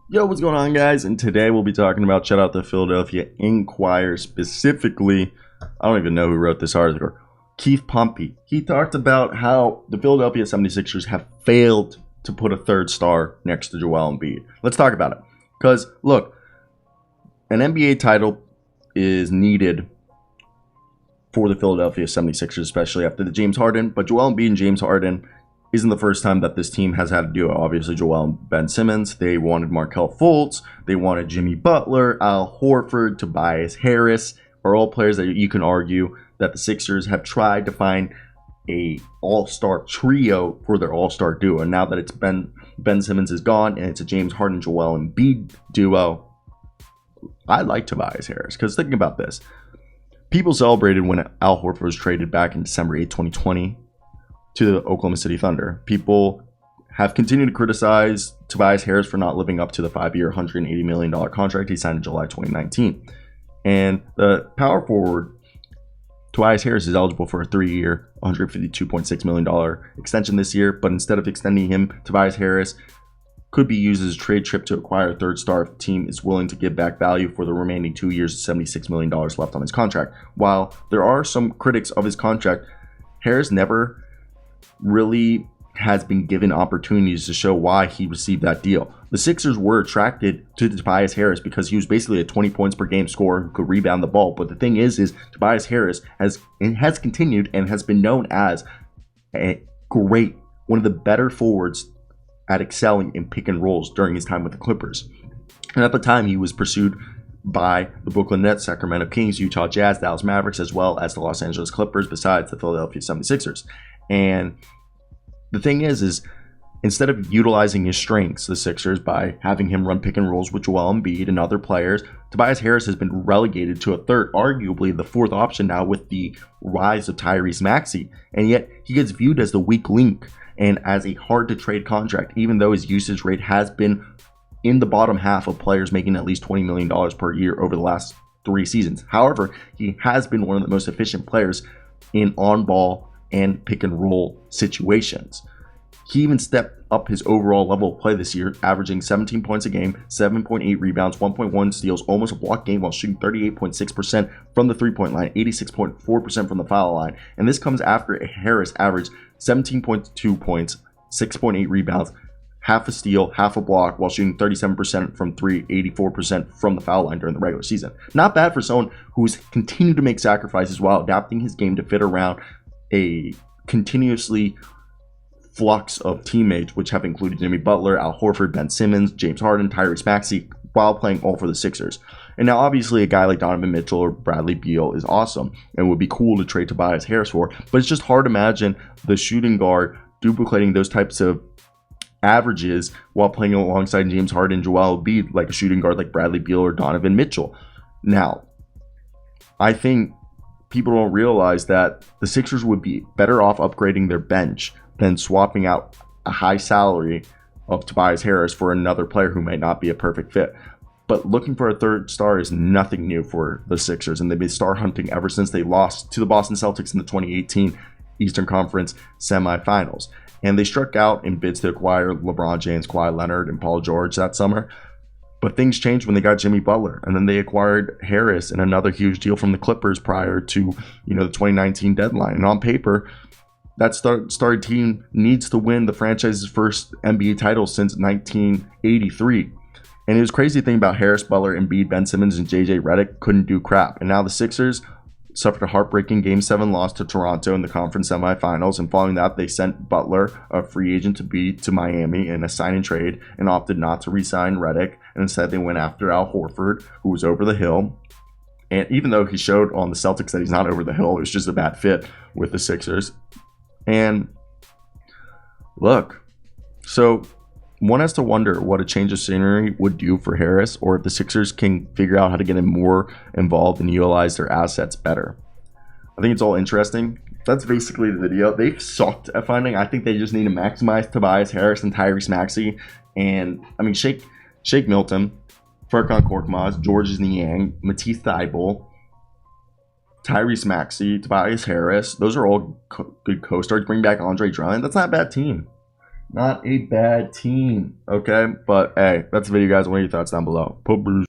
Yo, what's going on, guys? And today we'll be talking about shout out the Philadelphia Inquirer, specifically. I don't even know who wrote this article. Keith Pompey. He talked about how the Philadelphia 76ers have failed to put a third star next to Joel Embiid. Let's talk about it. Because, look, an NBA title is needed for the Philadelphia 76ers, especially after the James Harden. But Joel Embiid and James Harden isn't the first time that this team has had to do it. Obviously, Joel and Ben Simmons. They wanted Markelle Fultz. They wanted Jimmy Butler, Al Horford, Tobias Harris, are all players that you can argue that the Sixers have tried to find a all-star trio for their all-star duo. And now that it's Ben Simmons is gone and it's a James Harden, Joel Embiid duo, I like Tobias Harris. Because think about this. People celebrated when Al Horford was traded back in December 8, 2020 to the Oklahoma City Thunder. People have continued to criticize Tobias Harris for not living up to the 5-year, $180 million contract he signed in July 2019. And the power forward, Tobias Harris, is eligible for a 3-year, $152.6 million extension this year, but instead of extending him, Tobias Harris could be used as a trade chip to acquire a third star if the team is willing to give back value for the remaining 2 years and $76 million left on his contract. While there are some critics of his contract, Harris never really has been given opportunities to show why he received that deal. The Sixers were attracted to Tobias Harris because he was basically a 20 points per game scorer who could rebound the ball. But the thing is Tobias Harris has continued and has been known as one of the better forwards at excelling in pick and rolls during his time with the Clippers. And at the time, he was pursued by the Brooklyn Nets, Sacramento Kings, Utah Jazz, Dallas Mavericks, as well as the Los Angeles Clippers, besides the Philadelphia 76ers. And the thing is instead of utilizing his strengths, the Sixers, by having him run pick and rolls with Joel Embiid and other players, Tobias Harris has been relegated to a third, arguably the fourth option now with the rise of Tyrese Maxey. And yet he gets viewed as the weak link and as a hard-to-trade contract, even though his usage rate has been in the bottom half of players making at least $20 million per year over the last 3 seasons. However, he has been one of the most efficient players in on-ball and pick and roll situations. He even stepped up his overall level of play this year, averaging 17 points a game, 7.8 rebounds, 1.1 steals, almost a block game, while shooting 38.6% from the three-point line, 86.4% from the foul line. And this comes after Harris averaged 17.2 points, 6.8 rebounds, half a steal, half a block, while shooting 37% from three, 84% from the foul line during the regular season. Not bad for someone who's continued to make sacrifices while adapting his game to fit around a continuously flux of teammates, which have included Jimmy Butler, Al Horford, Ben Simmons, James Harden, Tyrese Maxey, while playing all for the Sixers. And now, obviously, a guy like Donovan Mitchell or Bradley Beal is awesome and would be cool to trade Tobias Harris for, but it's just hard to imagine the shooting guard duplicating those types of averages while playing alongside James Harden and Joel Embiid like a shooting guard like Bradley Beal or Donovan Mitchell. Now, I think people don't realize that the Sixers would be better off upgrading their bench than swapping out a high salary of Tobias Harris for another player who might not be a perfect fit. But looking for a third star is nothing new for the Sixers, and they've been star hunting ever since they lost to the Boston Celtics in the 2018 Eastern Conference semifinals. And they struck out in bids to acquire LeBron James, Kawhi Leonard, and Paul George that summer. But things changed when they got Jimmy Butler, and then they acquired Harris in another huge deal from the Clippers prior to the 2019 deadline. And on paper, that star team needs to win the franchise's first NBA title since 1983. And it was crazy to think about Harris, Butler, Embiid, Ben Simmons, and JJ Redick couldn't do crap. And now the Sixers suffered a heartbreaking Game 7 loss to Toronto in the conference semifinals, and following that, they sent Butler, a free agent to Miami in a sign and trade, and opted not to re-sign Redick, and instead they went after Al Horford, who was over the hill. And even though he showed on the Celtics that he's not over the hill, it was just a bad fit with the Sixers. And look, so one has to wonder what a change of scenery would do for Harris, or if the Sixers can figure out how to get him more involved and utilize their assets better. I think it's all interesting. That's basically the video. They've sucked at finding. I think they just need to maximize Tobias Harris and Tyrese Maxey. And I mean, Shake Milton, Furkan Korkmaz, Georges Niang, Matisse Thybulle, Tyrese Maxey, Tobias Harris. Those are all good co-stars. Bring back Andre Drummond. That's not a bad team. Not a bad team. Okay, but hey, that's the video, guys. What are your thoughts down below? Poopers.